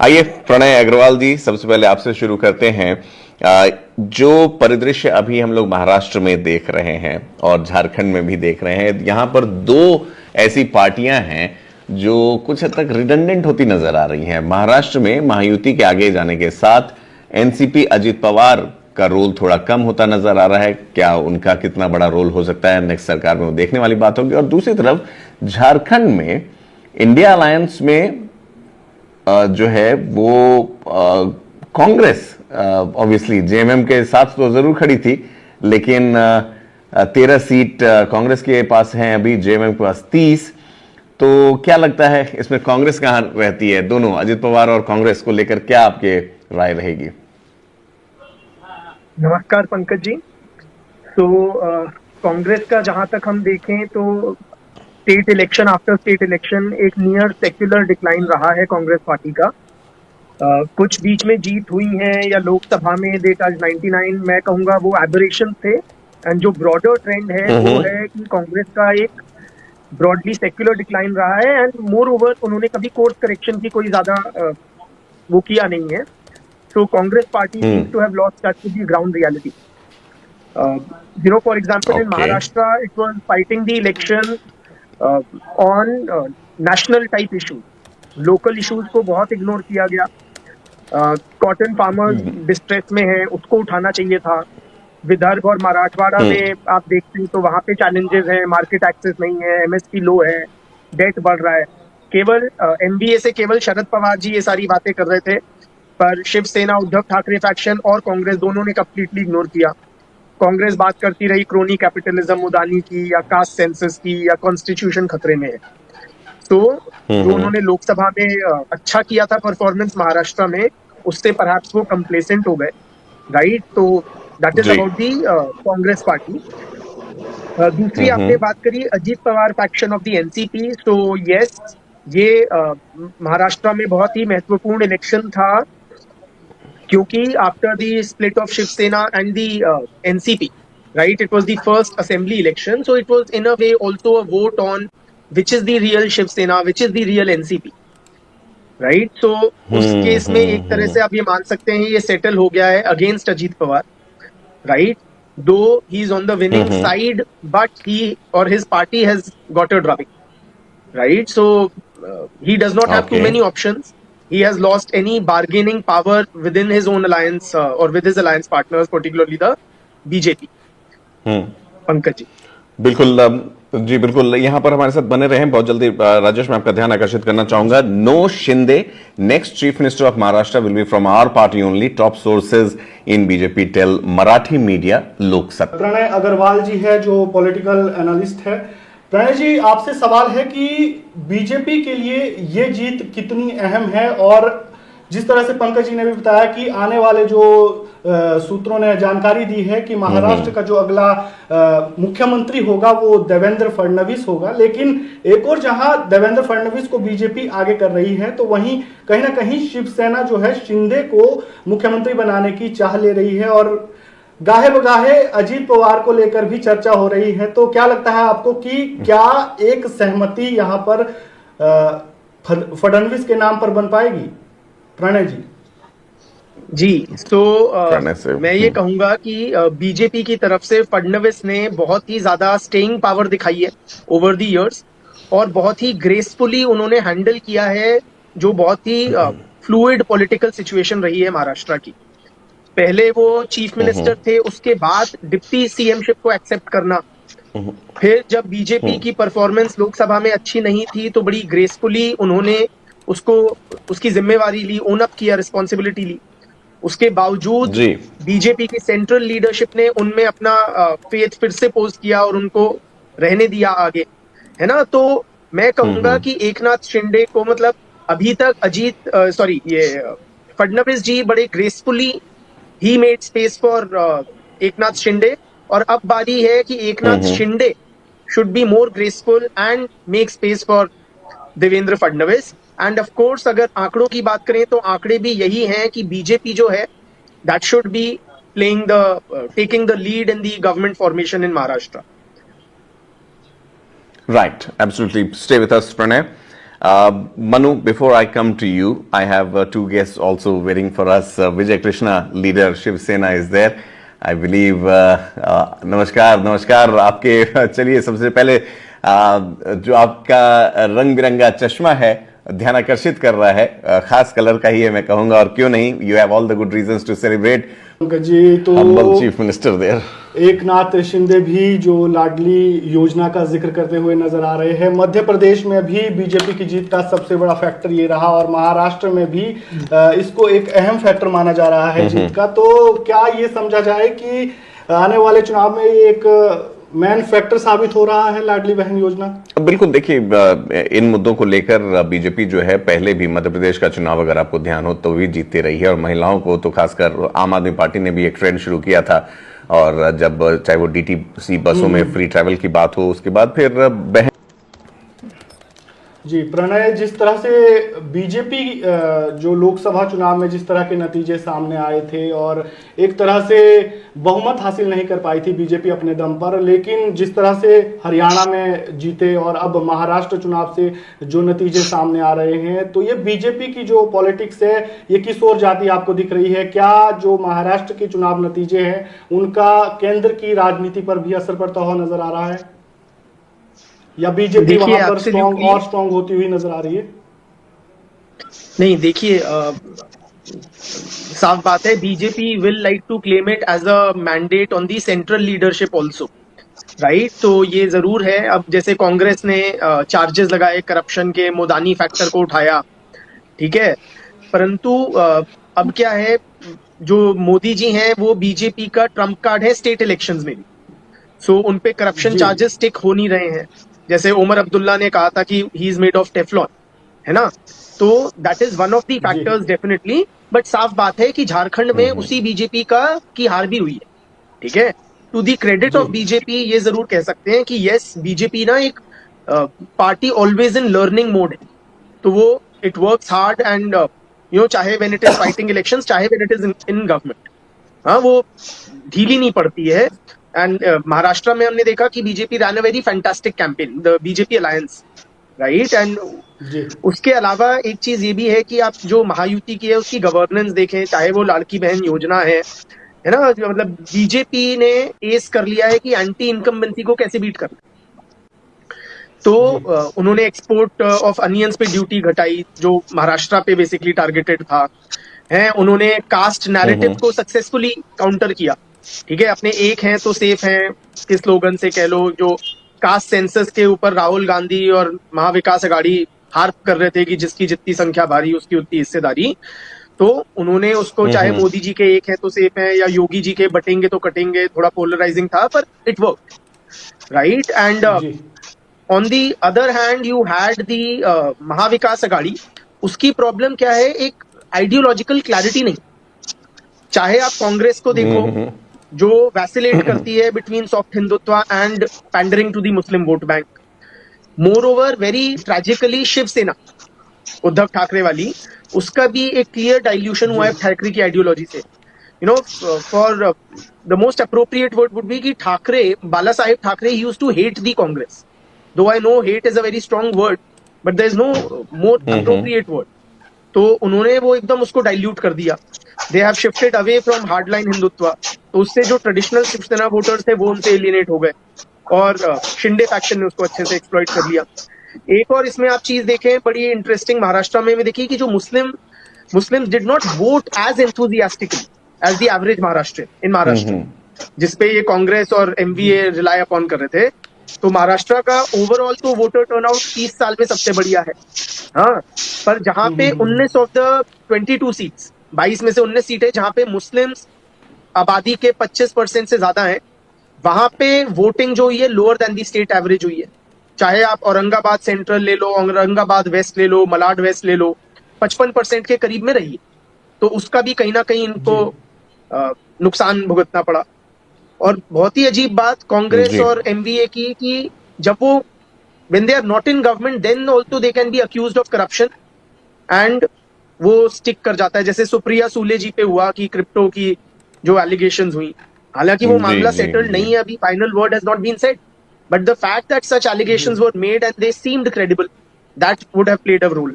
आइए प्रणय अग्रवाल जी, सबसे पहले आपसे शुरू करते हैं। जो परिदृश्य अभी हम लोग महाराष्ट्र में देख रहे हैं और झारखंड में भी देख रहे हैं, यहां पर दो ऐसी पार्टियां हैं जो कुछ हद तक रिडंडेंट होती नजर आ रही हैं। महाराष्ट्र में महायुति के आगे जाने के साथ एनसीपी अजित पवार का रोल थोड़ा कम होता नजर आ रहा है। क्या उनका कितना बड़ा रोल हो सकता है नेक्स्ट सरकार में, वो देखने वाली बात होगी। और दूसरी तरफ झारखंड में इंडिया अलायंस में जो है वो कांग्रेस ऑब्वियसली जेएमएम के साथ तो जरूर खड़ी थी, लेकिन 13 सीट कांग्रेस के पास हैं अभी, जेएमएम के पास 30। तो क्या लगता है इसमें कांग्रेस कहां रहती है? दोनों अजित पवार और कांग्रेस को लेकर क्या आपके राय रहेगी? नमस्कार पंकज जी। तो कांग्रेस का जहां तक हम देखें तो state election after state election एक नियर सेक्युलर डिक्लाइन रहा है कांग्रेस पार्टी का। कुछ बीच में जीत हुई है या लोकसभा में दे टच 99, मैं कहूंगा वो एबरेशन थे। एंड जो ब्रॉडर ट्रेंड है वो है कि कांग्रेस का एक ब्रॉडली सेक्युलर डिक्लाइन रहा है। एंड मोर ओवर उन्होंने कभी कोर्स करेक्शन की कोई ज्यादा वो किया नहीं है। So Congress party seems to have lost touch with the ground reality. For example, in okay. Maharashtra, it was fighting the election on national type issues. Local issues को बहुत इग्नोर किया गया। कॉटन फार्मर्स डिस्ट्रेस में है, उसको उठाना चाहिए था। विदर्भ और मराठवाड़ा में आप देखते हैं तो वहां पे चैलेंजेस हैं, मार्केट एक्सेस नहीं है, एमएसपी लो है, डेट बढ़ रहा है। केवल एमबीए से केवल शरद पवार जी ये सारी बातें कर रहे थे, पर शिवसेना, उद्धव ठाकरे फैक्शन और कांग्रेस दोनों ने कंप्लीटली इग्नोर किया। कांग्रेस बात करती रही क्रोनी कैपिटलिज्म उदानी की या कास्ट सेंसस की या कॉन्स्टिट्यूशन खतरे में है। तो जो उन्होंने लोकसभा में अच्छा किया था परफॉर्मेंस महाराष्ट्र में, उससे परहैप्स वो कंप्लेसेंट हो गए, राइट। तो दैट इज जी। About the Congress party. दूसरी आपने बात करी Ajit Pawar faction of the NCP. तो यस, ये महाराष्ट्र में बहुत ही महत्वपूर्ण इलेक्शन था, क्योंकि after the split of Shiv Sena and the NCP, right, it was the first assembly election, so it was in a way also a vote on which is the real Shiv Sena, which is the real NCP, right. So उस case में एक तरह से आप ये मान सकते हैं ये सेटल हो गया है against Ajit Pawar, right. Though he is on the winning side, but he or his party has got a drubbing, right. So he does not have too Okay. many options. He has lost any bargaining power within his own alliance or with his alliance partners, particularly the BJP. Pankaj ji. बिल्कुल जी बिल्कुल, यहां पर हमारे साथ बने रहे। बहुत जल्दी राजेश, मैं आपका ध्यान आकर्षित करना चाहूंगा। No Shinde next chief minister of Maharashtra will be from our party only, top sources in BJP tell Marathi media Loksatta. Pranay Agarwal ji है जो पॉलिटिकल एनालिस्ट है। प्रणय जी, आपसे सवाल है कि बीजेपी के लिए ये जीत कितनी अहम है, और जिस तरह से पंकज जी ने भी बताया कि आने वाले जो सूत्रों ने जानकारी दी है कि महाराष्ट्र का जो अगला मुख्यमंत्री होगा वो देवेंद्र फडणवीस होगा, लेकिन एक और जहां देवेंद्र फडणवीस को बीजेपी आगे कर रही है, तो वहीं कहीं ना कहीं शिवसेना जो है शिंदे को मुख्यमंत्री बनाने की चाह ले रही है, और गाहे बगाहे अजीत पवार को लेकर भी चर्चा हो रही है। तो क्या लगता है आपको कि क्या एक सहमति यहां पर फडणवीस के नाम पर बन पाएगी? प्रणय जी। जी, मैं ये कहूंगा कि बीजेपी की तरफ से फडणवीस ने बहुत ही ज्यादा स्टेइंग पावर दिखाई है ओवर द इयर्स, और बहुत ही ग्रेसफुली उन्होंने हैंडल किया है जो बहुत ही फ्लूइड पॉलिटिकल सिचुएशन रही है महाराष्ट्र की। पहले वो चीफ मिनिस्टर थे, उसके बाद डिप्टी सीएमशिप को एक्सेप्ट करना, फिर जब बीजेपी की परफॉर्मेंस लोकसभा में अच्छी नहीं थी तो बड़ी ग्रेसफुली उन्होंने उसको उसकी जिम्मेवारी ली, ओन अप किया, रिस्पॉन्सिबिलिटी ली। उसके बावजूद बीजेपी की सेंट्रल लीडरशिप ने उनमें अपना फेथ फिर से पोज किया और उनको रहने दिया आगे, है ना। तो मैं कहूंगा कि एकनाथ शिंदे को, मतलब अभी तक फडणवीस जी बड़े gracefully he made space for Eknath Shinde, और अब बारी है कि Eknath Shinde should be more graceful and make space for Devendra Fadnavis. End of course अगर आंकड़ों की बात करें तो आंकड़े भी यही हैं कि बीजेपी जो है that should be taking the lead in the government formation in Maharashtra. Right, absolutely, stay with us Pranay. Manu, before I come to you, I have two guests also waiting for us. Vijay Krishna, leader Shiv Sena, is there. I believe. नमस्कार नमस्कार आपके। चलिए, सबसे पहले जो आपका रंग बिरंगा चश्मा है ध्यान आकर्षित कर रहा है, खास कलर का ही है मैं कहूंगा, और क्यों नहीं, you have all the good reasons to celebrate जी। तो चीफ मिनिस्टर देयर एक नाथ शिंदे भी जो लाडली योजना का जिक्र करते हुए नजर आ रहे हैं। मध्य प्रदेश में भी बीजेपी की जीत का सबसे बड़ा फैक्टर ये रहा, और महाराष्ट्र में भी इसको एक अहम फैक्टर माना जा रहा है जीत का। तो क्या ये समझा जाए कि आने वाले चुनाव में ये एक मेन फैक्टर साबित हो रहा है लाडली बहन योजना? बिल्कुल, देखिए इन मुद्दों को लेकर बीजेपी जो है पहले भी मध्य प्रदेश का चुनाव अगर आपको ध्यान हो तो भी जीतती रही है, और महिलाओं को तो खासकर आम आदमी पार्टी ने भी एक ट्रेंड शुरू किया था, और जब चाहे वो डीटीसी बसों में फ्री ट्रैवल की बात हो, उसके बाद फिर बहन जी। प्रणय, जिस तरह से बीजेपी जो लोकसभा चुनाव में जिस तरह के नतीजे सामने आए थे, और एक तरह से बहुमत हासिल नहीं कर पाई थी बीजेपी अपने दम पर, लेकिन जिस तरह से हरियाणा में जीते और अब महाराष्ट्र चुनाव से जो नतीजे सामने आ रहे हैं, तो ये बीजेपी की जो पॉलिटिक्स है ये किस ओर जाती आपको दिख रही है? क्या जो महाराष्ट्र के चुनाव नतीजे हैं उनका केंद्र की राजनीति पर भी असर पड़ता हुआ नजर आ रहा है, या बीजेपी वहां पर स्ट्रॉन्ग होती हुई नजर आ रही है? नहीं, देखिए साफ बात है, BJP will like to claim it as a mandate on the central leadership also, right. तो ये जरूर है। अब जैसे कांग्रेस ने चार्जेस लगाए करप्शन के, मोदानी फैक्टर को उठाया, ठीक है, परंतु अब क्या है, जो मोदी जी हैं वो बीजेपी का ट्रम्प कार्ड है स्टेट इलेक्शंस में भी। सो उन पे करप्शन चार्जेस स्टिक हो नहीं रहे हैं। जैसे उमर अब्दुल्ला ने कहा था कि he is made of Teflon, है ना, तो that is one of the factors definitely. But साफ बात है कि झारखंड में उसी बीजेपी की हार भी हुई है, ठीक है। To the credit of BJP ये जरूर कह सकते हैं कि यस, बीजेपी ना एक party always in learning mode है, तो वो इट वर्क्स हार्ड एंड चाहे when it is fighting elections, चाहे when it is in government, हाँ, वो ढीली नहीं पड़ती है। एंड महाराष्ट्र में हमने देखा कि BJP ran a very fantastic campaign, the BJP alliance, right. And उसके अलावा एक चीज ये भी है कि आप जो महायुति की है उसकी गवर्नेंस देखें, चाहे वो लाड़की बहन योजना है ना, मतलब बीजेपी ने एस कर लिया है कि एंटी इनकम्बेंसी को कैसे बीट करना। तो उन्होंने एक्सपोर्ट ऑफ अनियंस पे ड्यूटी घटाई, जो महाराष्ट्र पे बेसिकली टारगेटेड था, है। उन्होंने कास्ट नैरेटिव को सक्सेसफुली काउंटर किया, ठीक है। अपने एक हैं तो सेफ हैं के स्लोगन से कह लो, जो कास्ट सेंसस के ऊपर राहुल गांधी और महाविकास अघाड़ी हार्प कर रहे थे कि जिसकी जितनी संख्या भारी उसकी उतनी हिस्सेदारी, तो उन्होंने उसको, चाहे मोदी जी के एक है तो सेफ है या योगी जी के बटेंगे तो कटेंगे, थोड़ा पोलराइजिंग था पर it work, right. And on the other hand you had the Maha Vikas Aghadi. उसकी प्रॉब्लम क्या है, एक आइडियोलॉजिकल क्लैरिटी नहीं। चाहे आप कांग्रेस को देखो जो वैसिलेट करती है between soft Hindutva and pandering to the Muslim vote bank. Moreover very tragically Shiv Sena Uddhav Thackeray वाली, उसका भी एक क्लियर डाइल्यूशन हुआ है ठाकरे की आइडियोलॉजी से। You know, for the most appropriate word would be कि Thackeray, Balasaheb Thackeray used to hate the Congress, though I know hate is a very strong word but there is no more appropriate word. तो उन्होंने वो एकदम उसको dilute कर दिया। They have shifted away from hardline Hindutva, तो उससे जो ट्रेडिशनल शिवसेना वोटर्स थे वो उनसे एलिनेट हो गए, और शिंदे फैक्शन ने उसको अच्छे से एक्सप्लॉइट कर लिया। एक और इसमें आप चीज देखें बड़ी इंटरेस्टिंग, महाराष्ट्र में देखिए कि जो Muslim did not vote as enthusiastically as the average Maharashtra in Maharashtra, जिसपे ये कांग्रेस और एमवीए रिलाई अपॉन कर रहे थे। तो महाराष्ट्र का ओवरऑल तो वोटर टर्नआउट 30 साल में सबसे बढ़िया है, हाँ। पर जहां पे 19 ऑफ द 22 सीट्स, 22 में से 19 सीटें जहां पे मुस्लिम्स आबादी के 25% से ज्यादा है, वहां पे वोटिंग जो हुई है लोअर देन दी स्टेट एवरेज हुई है। चाहे आप औरंगाबाद सेंट्रल ले लो, औरंगाबाद वेस्ट ले लो, मलाड वेस्ट ले लो, 55% के करीब में रही है। तो उसका भी कहीं ना कहीं इनको नुकसान भुगतना पड़ा। और बहुत ही अजीब बात कांग्रेस और एमवीए की कि जब वो when they are not in government then also they can be accused of corruption and वो स्टिक कर जाता है। जैसे सुप्रिया सूले जी पे हुआ कि क्रिप्टो की जो एलिगेशंस हुई, हालांकि वो मामला सेटल्ड नहीं है अभी, final word has not been said, but the fact that such allegations were made and they seemed credible, that would have played a role,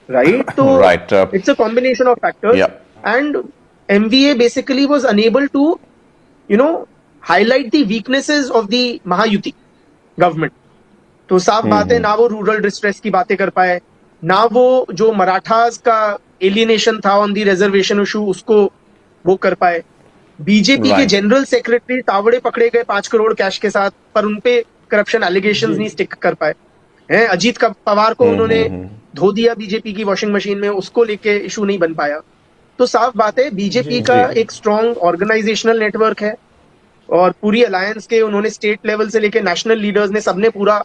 right? So Right. it's a combination of factors. Yeah. And MVA basically was unable to, highlight the weaknesses of the Mahayuti government. तो साफ बात है, ना वो rural distress की बातें कर पाए, ना वो जो मराठास का एलियनेशन था ऑन दी रिजर्वेशन इशू उसको वो कर पाए. बीजेपी के Right. जनरल सेक्रेटरी तावड़े पकड़े गए 5 करोड़ कैश के साथ, पर उनपे करप्शन एलिगेशंस नहीं स्टिक कर पाए हैं. अजीत का पवार को उन्होंने धो दिया बीजेपी की वॉशिंग मशीन में, उसको लेके इशू नहीं बन पाया. तो साफ बात है, बीजेपी का एक स्ट्रॉन्ग ऑर्गेनाइजेशनल नेटवर्क है और पूरी अलायंस के उन्होंने स्टेट लेवल से लेके नेशनल लीडर्स ने सबने पूरा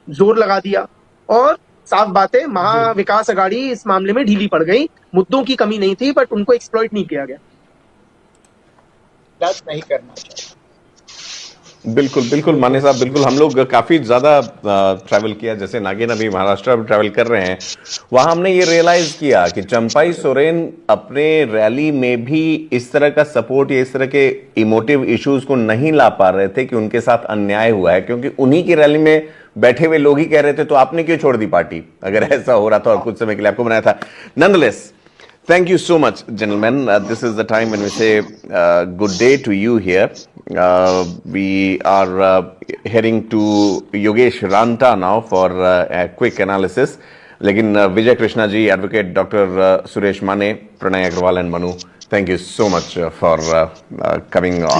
जोर लगा दिया. और साफ बात है, महा विकास अघाड़ी इस मामले में ढीली पड़ गई. मुद्दों की कमी नहीं थी, बट उनको एक्सप्लॉइट नहीं किया गया. नहीं करना चाहिए. बिल्कुल बिल्कुल माने साहब, बिल्कुल. हम लोग काफी ज्यादा ट्रैवल किया, जैसे नागेन अभी महाराष्ट्र में ट्रैवल कर रहे हैं, वहां हमने ये रियलाइज किया कि चंपाई सोरेन अपने रैली में भी इस तरह का सपोर्ट या इस तरह के इमोटिव इश्यूज को नहीं ला पा रहे थे कि उनके साथ अन्याय हुआ है, क्योंकि उन्हीं की रैली में बैठे हुए लोग ही कह रहे थे तो आपने क्यों छोड़ दी पार्टी, अगर ऐसा हो रहा था और कुछ समय के लिए आपको बनाया था. Nonetheless, thank you so much, gentlemen. This is the time when we say good day to you here. We are heading to Yogesh Ranta now for a quick analysis. लेकिन Vijay Krishna ji, advocate doctor Suresh Mane, Pranay Agarwal and Manu, thank you so much for coming on.